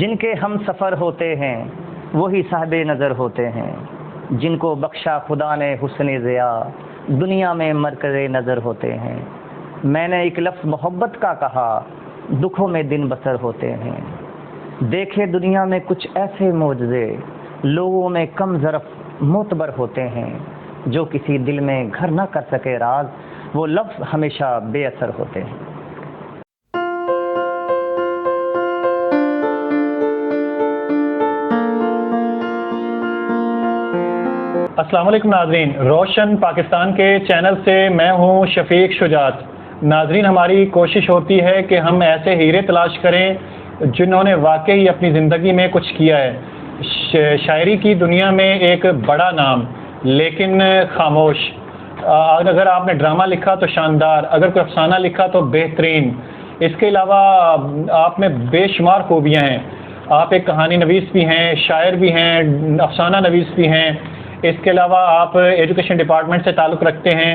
جن کے ہم سفر ہوتے ہیں وہی صاحب نظر ہوتے ہیں، جن کو بخشا خدا نے حسن ضیا دنیا میں مرکز نظر ہوتے ہیں۔ میں نے ایک لفظ محبت کا کہا، دکھوں میں دن بسر ہوتے ہیں۔ دیکھے دنیا میں کچھ ایسے معجزے، لوگوں میں کم ظرف معتبر ہوتے ہیں۔ جو کسی دل میں گھر نہ کر سکے راز، وہ لفظ ہمیشہ بے اثر ہوتے ہیں۔ السلام علیکم ناظرین، روشن پاکستان کے چینل سے میں ہوں شفیق شجاعت۔ ناظرین، ہماری کوشش ہوتی ہے کہ ہم ایسے ہیرے تلاش کریں جنہوں نے واقعی اپنی زندگی میں کچھ کیا ہے۔ شاعری کی دنیا میں ایک بڑا نام لیکن خاموش۔ اگر آپ نے ڈرامہ لکھا تو شاندار، اگر کوئی افسانہ لکھا تو بہترین۔ اس کے علاوہ آپ میں بے شمار خوبیاں ہیں۔ آپ ایک کہانی نویس بھی ہیں، شاعر بھی ہیں، افسانہ نویس بھی ہیں۔ اس کے علاوہ آپ ایجوکیشن ڈپارٹمنٹ سے تعلق رکھتے ہیں۔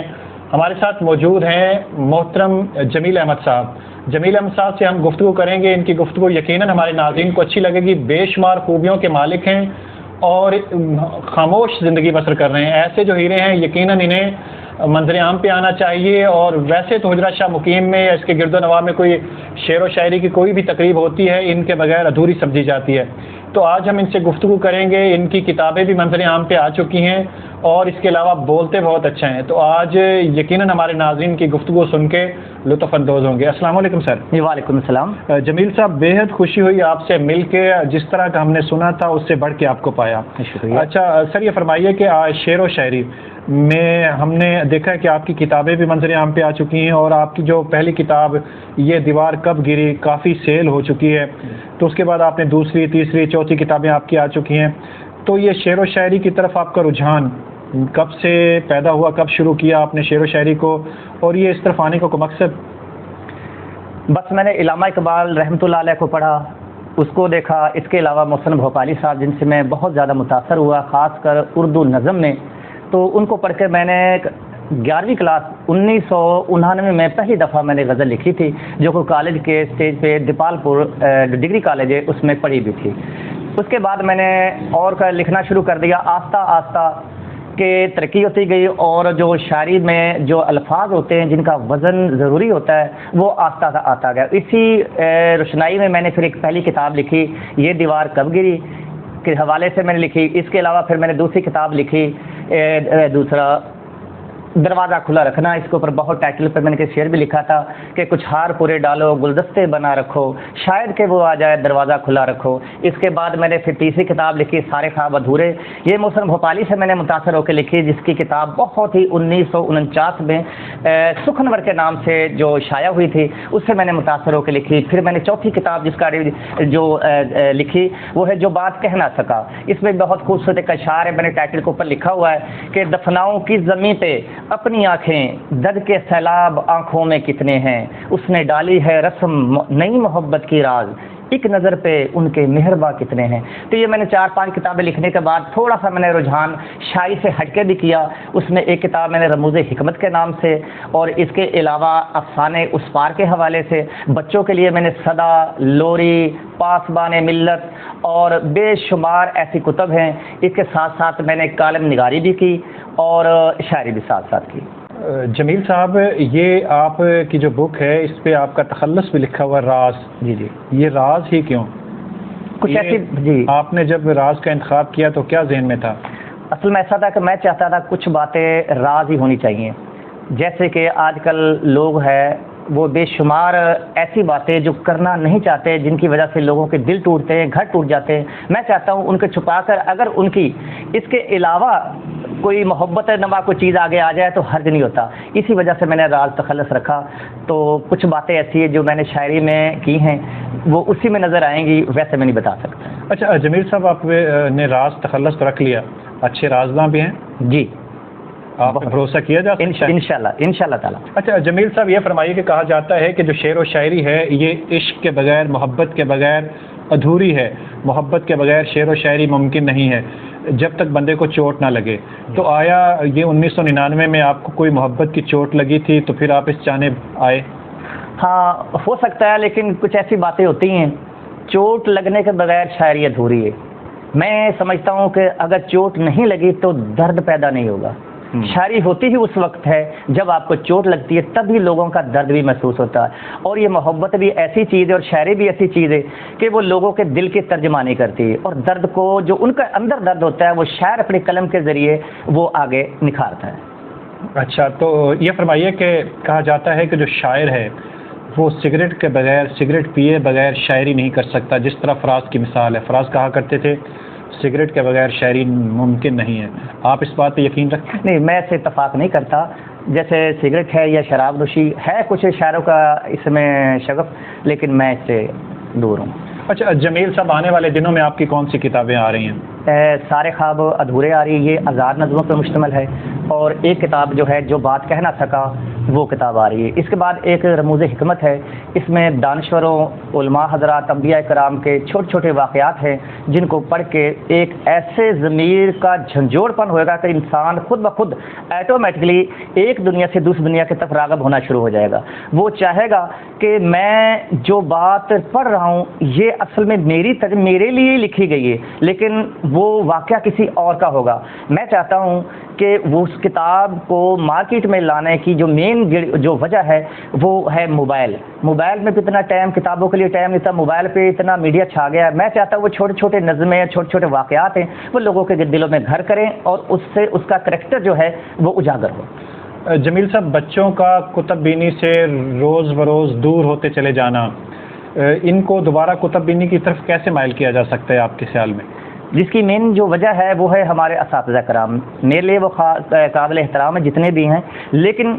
ہمارے ساتھ موجود ہیں محترم جمیل احمد صاحب۔ جمیل احمد صاحب سے ہم گفتگو کریں گے۔ ان کی گفتگو یقیناً ہمارے ناظرین کو اچھی لگے گی۔ بے شمار خوبیوں کے مالک ہیں اور خاموش زندگی بسر کر رہے ہیں۔ ایسے جو ہیرے ہیں یقیناً انہیں منظر عام پہ آنا چاہیے۔ اور ویسے تو حجرہ شاہ مقیم میں یا اس کے گرد و نواح میں کوئی شعر و شاعری کی کوئی بھی تقریب ہوتی ہے، ان کے بغیر ادھوری سمجھی جاتی ہے۔ تو آج ہم ان سے گفتگو کریں گے۔ ان کی کتابیں بھی منظر عام پہ آ چکی ہیں اور اس کے علاوہ بولتے بہت اچھا ہیں۔ تو آج یقیناً ہمارے ناظرین کی گفتگو سن کے لطف اندوز ہوں گے۔ السلام علیکم سر۔ جی وعلیکم السلام۔ جمیل صاحب، بے حد خوشی ہوئی آپ سے مل کے۔ جس طرح کا ہم نے سنا تھا اس سے بڑھ کے آپ کو پایا۔ شکریہ۔ اچھا سر، یہ فرمائیے کہ شعر و شاعری میں ہم نے دیکھا ہے کہ آپ کی کتابیں بھی منظر عام پہ آ چکی ہیں اور آپ کی جو پہلی کتاب یہ دیوار کب گری کافی سیل ہو چکی ہے۔ تو اس کے بعد آپ نے دوسری، تیسری، چوتھی کتابیں آپ کی آ چکی ہیں۔ تو یہ شعر و شاعری کی طرف آپ کا رجحان کب سے پیدا ہوا، کب شروع کیا آپ نے شعر و شاعری کو، اور یہ اس طرف آنے کا کوئی مقصد؟ بس میں نے علامہ اقبال رحمۃ اللہ علیہ کو پڑھا، اس کو دیکھا۔ اس کے علاوہ محسن بھوپالی صاحب جن سے میں بہت زیادہ متاثر ہوا، خاص کر اردو نظم میں، تو ان کو پڑھ کے میں نے 11ویں کلاس 1999 میں پہلی دفعہ میں نے غزل لکھی تھی، جو کہ کالج کے اسٹیج پہ دیپال پور ڈگری کالج ہے اس میں پڑھی بھی تھی۔ اس کے بعد میں نے اور لکھنا شروع کر دیا۔ آہستہ آہستہ کہ ترقی ہوتی گئی اور جو شاعری میں جو الفاظ ہوتے ہیں جن کا وزن ضروری ہوتا ہے وہ آہستہ آہستہ آتا گیا۔ اسی روشنائی میں نے پھر ایک پہلی کتاب لکھی، یہ دیوار کب گری کے حوالے سے میں نے لکھی۔ اس کے علاوہ پھر میں نے دوسری کتاب لکھی، دوسرا دروازہ کھلا رکھنا۔ اس کے اوپر بہت ٹائٹل پر میں نے شعر بھی لکھا تھا کہ کچھ ہار پورے ڈالو گلدستے بنا رکھو، شاید کہ وہ آ جائے دروازہ کھلا رکھو۔ اس کے بعد میں نے پھر تیسری کتاب لکھی، سارے خواب ادھورے۔ یہ محسن بھوپالی سے میں نے متاثر ہو کے لکھی، جس کی کتاب بہت ہی 1949 میں سخنور کے نام سے جو شائع ہوئی تھی، اس سے میں نے متاثر ہو کے لکھی۔ پھر میں نے چوتھی کتاب جس کا جو لکھی وہ ہے جو بات کہہ نہ سکا۔ اس میں بہت خوبصورت ایک اشعار ہے، میں نے ٹائٹل کے اوپر لکھا ہوا ہے کہ دفناؤں کی زمین پہ اپنی آنکھیں، درد کے سیلاب آنکھوں میں کتنے ہیں، اس نے ڈالی ہے رسم نئی محبت کی راز، ایک نظر پہ ان کے مہرباں کتنے ہیں۔ تو یہ میں نے 4-5 کتابیں لکھنے کے بعد تھوڑا سا میں نے رجحان شاعری سے ہٹ کے بھی کیا۔ اس میں ایک کتاب میں نے رموز حکمت کے نام سے، اور اس کے علاوہ افسانے اس پار کے حوالے سے، بچوں کے لیے میں نے صدا، لوری، پاسبان ملت اور بے شمار ایسی کتب ہیں۔ اس کے ساتھ ساتھ میں نے کالم نگاری بھی کی اور شاعری بھی ساتھ ساتھ کی۔ جمیل صاحب، یہ آپ کی جو بک ہے اس پہ آپ کا تخلص بھی لکھا ہوا ہے، راز۔ جی جی، یہ راز ہی کیوں؟ کچھ ایسی جی، آپ نے جب راز کا انتخاب کیا تو کیا ذہن میں تھا؟ اصل میں ایسا تھا کہ میں چاہتا تھا کچھ باتیں راز ہی ہونی چاہیے۔ جیسے کہ آج کل لوگ ہیں وہ بے شمار ایسی باتیں جو کرنا نہیں چاہتے، جن کی وجہ سے لوگوں کے دل ٹوٹتے ہیں، گھر ٹوٹ جاتے ہیں۔ میں چاہتا ہوں ان کو چھپا کر، اگر ان کی اس کے علاوہ کوئی محبت نما کوئی چیز آگے آ جائے تو حرج نہیں ہوتا۔ اسی وجہ سے میں نے راز تخلص رکھا۔ تو کچھ باتیں ایسی ہیں جو میں نے شاعری میں کی ہیں، وہ اسی میں نظر آئیں گی، ویسے میں نہیں بتا سکتا۔ اچھا جمیل صاحب، آپ نے راز تخلص تو رکھ لیا، اچھے رازداں بھی ہیں؟ جی، آپ پہ بھروسہ کیا جا سکتا ہے؟ انشاءاللہ تعالیٰ۔ اچھا جمیل صاحب، یہ فرمائیے کہ کہا جاتا ہے کہ جو شعر و شاعری ہے یہ عشق کے بغیر، محبت کے بغیر ادھوری ہے۔ محبت کے بغیر شعر و شاعری ممکن نہیں ہے جب تک بندے کو چوٹ نہ لگے۔ تو آیا یہ 1999 میں آپ کو کوئی محبت کی چوٹ لگی تھی تو پھر آپ اس جانب آئے؟ ہاں ہو سکتا ہے، لیکن کچھ ایسی باتیں ہوتی ہیں چوٹ لگنے کے بغیر شاعری ادھوری ہے. میں سمجھتا ہوں کہ اگر چوٹ نہیں لگی تو درد پیدا نہیں ہوگا. شاعری ہوتی ہی اس وقت ہے جب آپ کو چوٹ لگتی ہے, تبھی لوگوں کا درد بھی محسوس ہوتا ہے. اور یہ محبت بھی ایسی چیز ہے اور شاعری بھی ایسی چیز ہے کہ وہ لوگوں کے دل کی ترجمانی کرتی ہے, اور درد کو جو ان کا اندر درد ہوتا ہے وہ شاعر اپنی قلم کے ذریعے وہ آگے نکھارتا ہے. اچھا, تو یہ فرمائیے کہ کہا جاتا ہے کہ جو شاعر ہے وہ سگریٹ کے بغیر, سگریٹ پیے بغیر شاعری نہیں کر سکتا, جس طرح فراز کی مثال ہے. فراز کہا کرتے تھے سگریٹ کے بغیر شاعری ممکن نہیں ہے. آپ اس بات پہ یقین رکھتے ہیں؟ نہیں, میں اسے اتفاق نہیں کرتا. جیسے سگریٹ ہے یا شراب نوشی ہے, کچھ شاعروں کا اس میں شغف, لیکن میں اس سے دور ہوں. اچھا جمیل صاحب, آنے والے دنوں میں آپ کی کون سی کتابیں آ رہی ہیں؟ سارے خواب ادھورے آ رہی ہے, یہ آزاد نظموں پر مشتمل ہے, اور ایک کتاب جو ہے جو بات کہہ نہ سکا وہ کتاب آ رہی ہے. اس کے بعد ایک رموز حکمت ہے, اس میں دانشوروں, علماء حضرات, انبیاء کرام کے چھوٹے چھوٹے واقعات ہیں جن کو پڑھ کے ایک ایسے ضمیر کا جھنجھوڑ پن ہوئے گا کہ انسان خود بخود ایٹومیٹکلی ایک دنیا سے دوسری دنیا کی طرف راغب ہونا شروع ہو جائے گا. وہ چاہے گا کہ میں جو بات پڑھ رہا ہوں یہ اصل میں میرے لیے لکھی گئی ہے, لیکن وہ واقعہ کسی اور کا ہوگا. میں چاہتا ہوں کہ وہ اس کتاب کو مارکیٹ میں لانے کی جو مین جو وجہ ہے وہ ہے موبائل. موبائل میں بھی اتنا ٹائم, کتابوں کے لیے ٹائم نہیں تھا, موبائل پہ اتنا میڈیا چھا گیا ہے. میں چاہتا ہوں وہ چھوٹے چھوٹے نظمیں, چھوٹے چھوٹے واقعات ہیں, وہ لوگوں کے دلوں میں گھر کریں اور اس سے اس کا کریکٹر جو ہے وہ اجاگر ہو. جمیل صاحب, بچوں کا کتب بینی سے روز بروز دور ہوتے چلے جانا, ان کو دوبارہ کتب بینی کی طرف کیسے مائل کیا جا سکتا ہے آپ کے خیال میں؟ جس کی مین جو وجہ ہے وہ ہے ہمارے اساتذہ کرام. میرے لیے وہ قابل احترام ہیں جتنے بھی ہیں, لیکن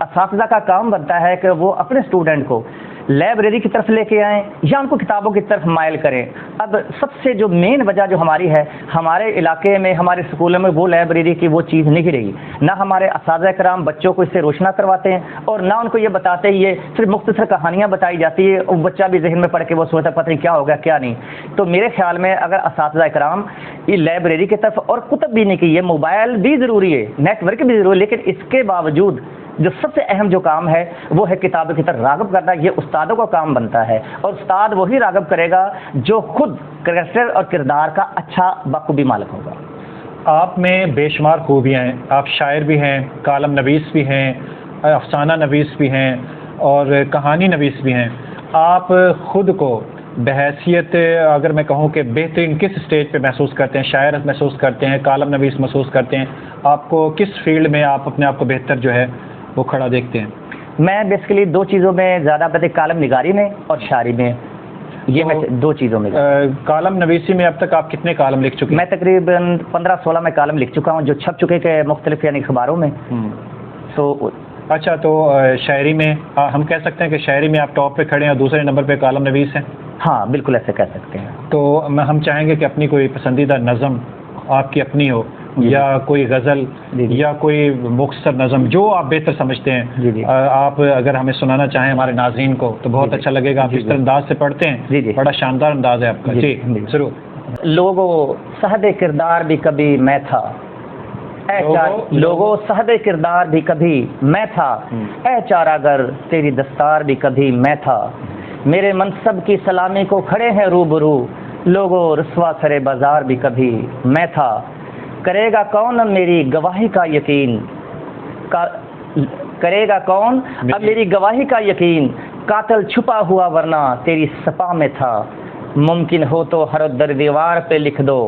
اساتذہ کا کام بنتا ہے کہ وہ اپنے اسٹوڈنٹ کو لائبریری کی طرف لے کے آئیں یا ان کو کتابوں کی طرف مائل کریں. اب سب سے جو مین وجہ جو ہماری ہے, ہمارے علاقے میں ہمارے اسکولوں میں وہ لائبریری کی وہ چیز نہیں رہی. نہ ہمارے اساتذہ کرام بچوں کو اس سے روشنا کرواتے ہیں, اور نہ ان کو یہ بتاتے ہی, یہ صرف مختصر کہانیاں بتائی جاتی ہے, بچہ بھی ذہن میں پڑھ کے وہ سوچتا پتہ نہیں کیا ہوگا کیا نہیں. تو میرے خیال میں اگر اساتذہ کرام یہ لائبریری کی طرف اور کتب بھی نہیں کی, یہ موبائل بھی ضروری ہے, نیٹ ورک بھی ضروری ہے, لیکن اس کے باوجود جو سب سے اہم جو کام ہے وہ ہے کتابوں کی طرف راغب کرنا. یہ استادوں کا کام بنتا ہے, اور استاد وہی راغب کرے گا جو خود کریکٹر اور کردار کا اچھا بخوبی مالک ہوگا. آپ میں بے شمار خوبیاں ہیں, آپ شاعر بھی ہیں, کالم نویس بھی ہیں, افسانہ نویس بھی ہیں اور کہانی نویس بھی ہیں. آپ خود کو بحیثیت اگر میں کہوں کہ بہترین کس اسٹیج پہ محسوس کرتے ہیں؟ شاعر محسوس کرتے ہیں, کالم نویس محسوس کرتے ہیں, آپ کو کس فیلڈ میں آپ اپنے آپ کو بہتر جو ہے وہ کھڑا دیکھتے ہیں؟ میں بیسیکلی دو چیزوں میں زیادہ بہتر, کالم نگاری میں اور شاعری میں, یہ میں دو چیزوں میں. کالم نویسی میں اب تک آپ کتنے کالم لکھ چکے ہیں؟ میں تقریباً 15-16 میں کالم لکھ چکا ہوں جو چھپ چکے کہ مختلف یعنی اخباروں میں. تو اچھا, تو شاعری میں ہم کہہ سکتے ہیں کہ شاعری میں آپ ٹاپ پہ کھڑے ہیں اور دوسرے نمبر پہ کالم نویس ہیں؟ ہاں بالکل ایسے کہہ سکتے ہیں. تو ہم چاہیں گے کہ اپنی کوئی پسندیدہ نظم آپ کی اپنی ہو, یا کوئی غزل یا کوئی مختصر نظم جو آپ بہتر سمجھتے ہیں, آپ اگر ہمیں سنانا چاہیں ہمارے ناظرین کو تو بہت اچھا لگے گا. آپ اس طرح انداز سے پڑھتے ہیں, بڑا شاندار انداز ہے آپ کا. جی ضرور. لوگوں صحب کردار بھی کبھی میں تھا, لوگوں صحب کردار بھی کبھی میں تھا, اے چارہ گر تیری دستار بھی کبھی میں تھا, میرے منصب کی سلامی کو کھڑے ہیں روبرو, لوگوں رسوا سرے بازار بھی کبھی میں تھا, کرے گا کون اب میری گواہی کا یقین, کرے گا کون اب میری گواہی کا یقین, قاتل چھپا ہوا ورنہ تیری سپا میں تھا, ممکن ہو تو ہر در دیوار پہ لکھ دو,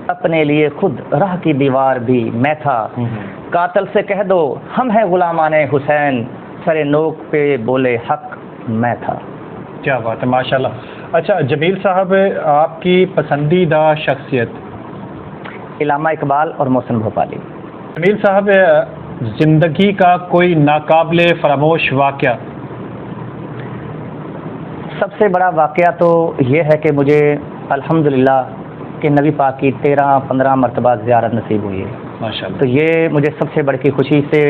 اپنے لیے خود راہ کی دیوار بھی میں تھا, قاتل سے کہہ دو ہم ہیں غلامان حسین, سر نوک پہ بولے حق میں تھا. کیا بات ہے, ماشاءاللہ. اچھا جمیل صاحب, آپ کی پسندیدہ شخصیت؟ علامہ اقبال اور محسن بھوپالی. جمیل صاحب, زندگی کا کوئی ناقابل فراموش واقعہ؟ سب سے بڑا واقعہ تو یہ ہے کہ مجھے الحمدللہ کہ نبی پاک کی 13-15 مرتبہ زیارت نصیب ہوئی ہے. ماشاءاللہ. تو یہ مجھے سب سے بڑی خوشی سے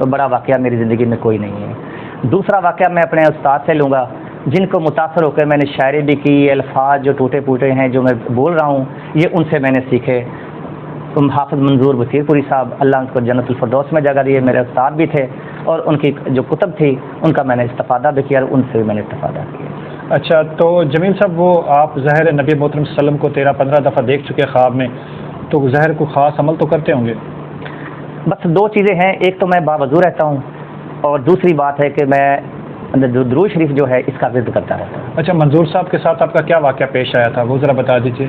بڑا واقعہ میری زندگی میں کوئی نہیں ہے. دوسرا واقعہ میں اپنے استاد سے لوں گا جن کو متاثر ہو کر میں نے شاعری بھی کی, الفاظ جو ٹوٹے پوٹے ہیں جو میں بول رہا ہوں یہ ان سے میں نے سیکھے. حافظ منظور بصیر پوری صاحب, اللہ ان کو جنت الفردوس میں جگہ دیے, میرے استاد بھی تھے, اور ان کی جو کتب تھی ان کا میں نے استفادہ بھی کیا اور ان سے بھی میں نے استفادہ کیا. اچھا، تو جمیل صاحب وہ آپ ظاہر نبی محترم صلی اللہ علیہ وسلم کو 13-15 دفعہ دیکھ چکے خواب میں، تو ظاہر کو خاص عمل تو کرتے ہوں گے؟ بس دو چیزیں ہیں، ایک تو میں باوضو رہتا ہوں اور دوسری بات ہے کہ میں درود شریف جو ہے اس کا ورد کرتا رہتا ہوں۔ اچھا، منظور صاحب کے ساتھ آپ کا کیا واقعہ پیش آیا تھا وہ ذرا بتا دیجیے۔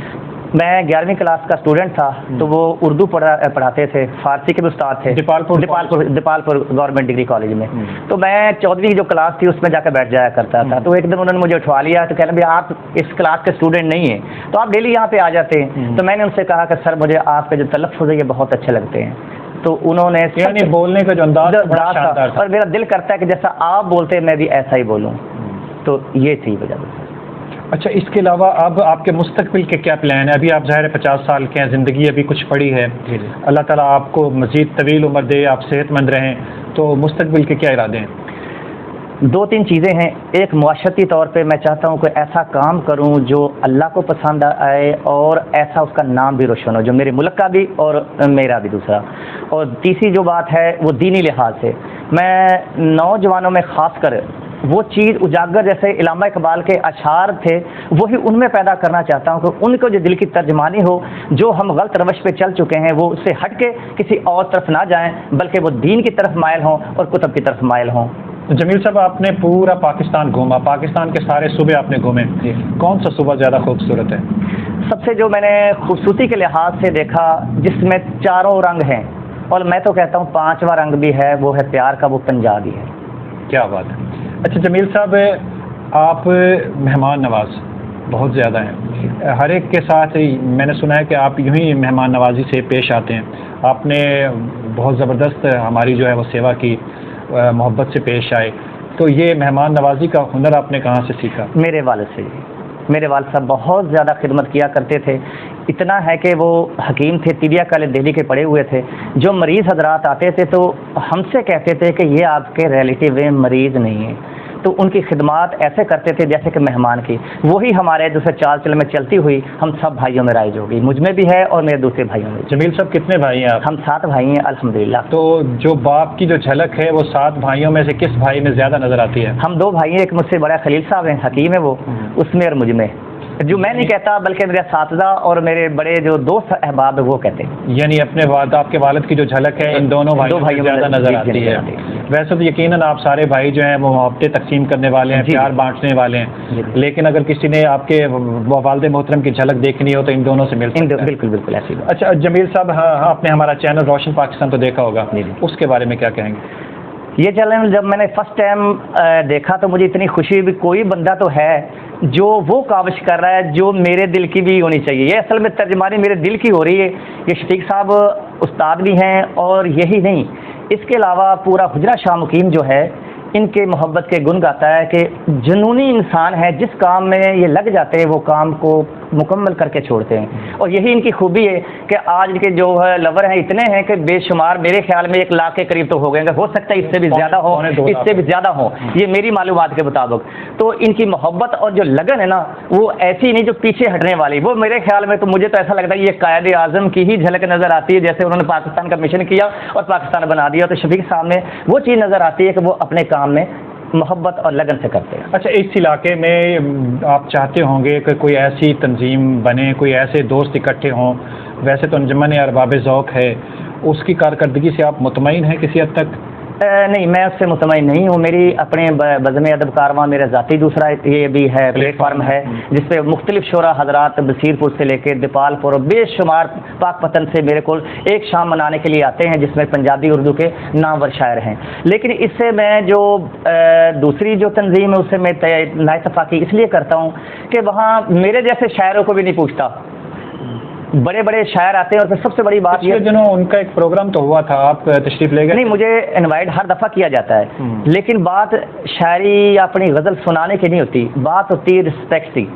میں 11ویں کلاس کا اسٹوڈنٹ تھا، تو وہ اردو پڑھاتے تھے، فارسی کے بھی استاد تھے دیپالپور گورنمنٹ ڈگری کالج میں۔ تو میں 14ویں کی جو کلاس تھی اس میں جا کے بیٹھ جایا کرتا تھا، تو ایک دن انہوں نے مجھے اٹھوا لیا، تو کہنا بھی آپ اس کلاس کے اسٹوڈنٹ نہیں ہیں، تو آپ ڈیلی یہاں پہ آ جاتے ہیں۔ تو میں نے ان سے کہا کہ سر مجھے آپ کے جو تلفظ ہے یہ بہت اچھے لگتے ہیں، تو انہوں نے یعنی بولنے کا جو انداز بڑا شاندار تھا، اور میرا دل کرتا ہے کہ جیسا آپ بولتے ہیں میں بھی ایسا ہی بولوں، تو یہ تھی وجہ۔ اچھا، اس کے علاوہ اب آپ کے مستقبل کے کیا پلان ہیں؟ ابھی آپ ظاہر 50 سال کے ہیں، زندگی ابھی کچھ پڑی ہے، اللہ تعالیٰ آپ کو مزید طویل عمر دے، آپ صحت مند رہیں، تو مستقبل کے کیا ارادے ہیں؟ دو تین چیزیں ہیں، ایک معاشرتی طور پہ میں چاہتا ہوں کہ ایسا کام کروں جو اللہ کو پسند آئے اور ایسا اس کا نام بھی روشن ہو، جو میرے ملک کا بھی اور میرا بھی دوسرا۔ اور تیسری جو بات ہے وہ دینی لحاظ سے میں نوجوانوں میں خاص کر وہ چیز اجاگر جیسے علامہ اقبال کے اشعار تھے وہی ان میں پیدا کرنا چاہتا ہوں کہ ان کو جو دل کی ترجمانی ہو، جو ہم غلط روش پہ چل چکے ہیں وہ اس سے ہٹ کے کسی اور طرف نہ جائیں بلکہ وہ دین کی طرف مائل ہوں اور کتب کی طرف مائل ہوں۔ جمیل صاحب، آپ نے پورا پاکستان گھوما، پاکستان کے سارے صوبے آپ نے گھومے، کون سا صوبہ زیادہ خوبصورت ہے؟ سب سے جو میں نے خوبصورتی کے لحاظ سے دیکھا جس میں چاروں رنگ ہیں، اور میں تو کہتا ہوں 5واں رنگ بھی ہے، وہ ہے پیار کا، وہ پنجاب ہی ہے۔ کیا بات ہے۔ اچھا جمیل صاحب، آپ مہمان نواز بہت زیادہ ہیں، ہر ایک کے ساتھ میں نے سنا ہے کہ آپ یوں ہی مہمان نوازی سے پیش آتے ہیں، آپ نے بہت زبردست ہماری جو ہے وہ سیوا کی، محبت سے پیش آئے، تو یہ مہمان نوازی کا ہنر آپ نے کہاں سے سیکھا؟ میرے والد سے۔ میرے والد صاحب بہت زیادہ خدمت کیا کرتے تھے، اتنا ہے کہ وہ حکیم تھے، طبیہ کالج دہلی کے پڑھے ہوئے تھے، جو مریض حضرات آتے تھے تو ہم سے کہتے تھے کہ یہ آپ کے ریلیٹیو ہیں، مریض نہیں ہیں، تو ان کی خدمات ایسے کرتے تھے جیسے کہ مہمان کی، وہی ہمارے دوسرے چال چل میں چلتی ہوئی ہم سب بھائیوں میں رائج ہوگی، مجھ میں بھی ہے اور میرے دوسرے بھائیوں میں۔ جمیل صاحب کتنے بھائی ہیں آپ؟ ہم 7 بھائی ہیں الحمدللہ۔ تو جو باپ کی جو جھلک ہے وہ 7 بھائیوں میں سے کس بھائی میں زیادہ نظر آتی ہے؟ ہم 2 بھائی ہیں، ایک مجھ سے بڑا خلیل صاحب ہیں، حکیم ہے وہ، اس میں اور مجھ میں، جو میں نہیں کہتا بلکہ میرے اساتذہ اور میرے بڑے جو دوست احباب وہ کہتے ہیں۔ یعنی اپنے آپ کے والد کی جو جھلک ہے ان دونوں بھائیوں میں زیادہ نظر آتی ہے۔ ویسے تو یقیناً آپ سارے بھائی جو ہیں وہ محبتیں تقسیم کرنے والے ہیں، پیار بانٹنے والے ہیں، لیکن اگر کسی نے آپ کے والد محترم کی جھلک دیکھنی ہو تو ان دونوں سے ملتے ہیں۔ بالکل بالکل ایسی بات۔ اچھا جمیل صاحب، ہاں آپ نے ہمارا چینل روشن پاکستان تو دیکھا ہوگا، اس کے بارے میں کیا کہیں گے؟ یہ چینل جب میں نے فرسٹ ٹائم دیکھا تو مجھے اتنی خوشی بھی، کوئی بندہ تو ہے جو وہ کاوش کر رہا ہے جو میرے دل کی بھی ہونی چاہیے، یہ اصل میں ترجمانی میرے دل کی ہو رہی ہے۔ یہ شفیق صاحب استاد بھی ہیں اور یہی نہیں، اس کے علاوہ پورا حجرہ شاہ مقیم جو ہے ان کے محبت کے گن گاتا ہے کہ جنونی انسان ہے، جس کام میں یہ لگ جاتے ہیں وہ کام کو مکمل کر کے چھوڑتے ہیں، اور یہی ان کی خوبی ہے کہ آج کے جو ہے لور ہیں اتنے ہیں کہ بے شمار، میرے خیال میں 1 لاکھ کے قریب تو ہو گئے ہیں، ہو سکتا ہے اس سے بھی زیادہ ہو، اس سے بھی زیادہ ہو، یہ میری معلومات کے مطابق۔ تو ان کی محبت اور جو لگن ہے نا وہ ایسی نہیں جو پیچھے ہٹنے والی، وہ میرے خیال میں تو مجھے تو ایسا لگتا ہے یہ قائد اعظم کی ہی جھلک نظر آتی ہے، جیسے انہوں نے پاکستان کا مشن کیا اور پاکستان بنا دیا، تو شفیق صاحب نے وہ چیز نظر آتی ہے کہ وہ اپنے کام میں محبت اور لگن سے کرتے ہیں۔ اچھا، اس علاقے میں آپ چاہتے ہوں گے کہ کوئی ایسی تنظیم بنے، کوئی ایسے دوست اکٹھے ہوں، ویسے تو انجمن ارباب ذوق ہے، اس کی کارکردگی سے آپ مطمئن ہیں کسی حد تک؟ نہیں، میں اس سے مطمئن نہیں ہوں۔ میری اپنے بزم ادب کارواں میرا ذاتی دوسرا یہ بھی ہے پلیٹ فارم ہے جس پہ مختلف شعراء حضرات بصیر پور سے لے کے دیپال پور بے شمار پاک پتن سے میرے کو ایک شام منانے کے لیے آتے ہیں، جس میں پنجابی اردو کے نامور شاعر ہیں۔ لیکن اس سے میں جو دوسری جو تنظیم ہے اس سے میں نااتفاقی اس لیے کرتا ہوں کہ وہاں میرے جیسے شاعروں کو بھی نہیں پوچھتا، بڑے بڑے شاعر آتے ہیں، اور پھر سب سے بڑی بات یہ دنوں ان کا ایک پروگرام تو ہوا تھا، آپ تشریف لے گئے؟ نہیں، مجھے انوائٹ ہر دفعہ کیا جاتا ہے، لیکن بات شاعری یا اپنی غزل سنانے کی نہیں ہوتی، بات ہوتی ہے رسپیکٹ کی۔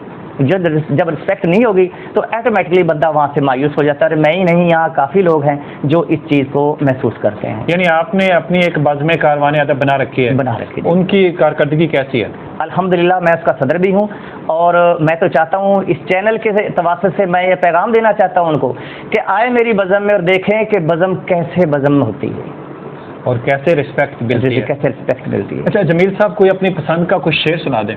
جب رسپیکٹ نہیں ہوگی تو ایٹومیٹکلی بندہ وہاں سے مایوس ہو جاتا ہے۔ میں ہی نہیں، یہاں کافی لوگ ہیں جو اس چیز کو محسوس کرتے ہیں۔ یعنی آپ نے اپنی ایک بزم کاروان ادب بنا رکھی ہے؟ بنا رکھی ہے۔ ان کی کارکردگی کیسی ہے؟ الحمدللہ میں اس کا صدر بھی ہوں، اور میں تو چاہتا ہوں اس چینل کے تواسط سے میں یہ پیغام دینا چاہتا ہوں ان کو کہ آئے میری بزم میں اور دیکھیں کہ بزم کیسے بزم ہوتی ہے اور کیسے رسپیکٹ ملتی ہے۔ کیسے رسپیکٹ ملتی ہے۔ اچھا جمیل صاحب، کوئی اپنی پسند کا کچھ شعر سنا دیں۔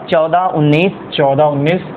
14 19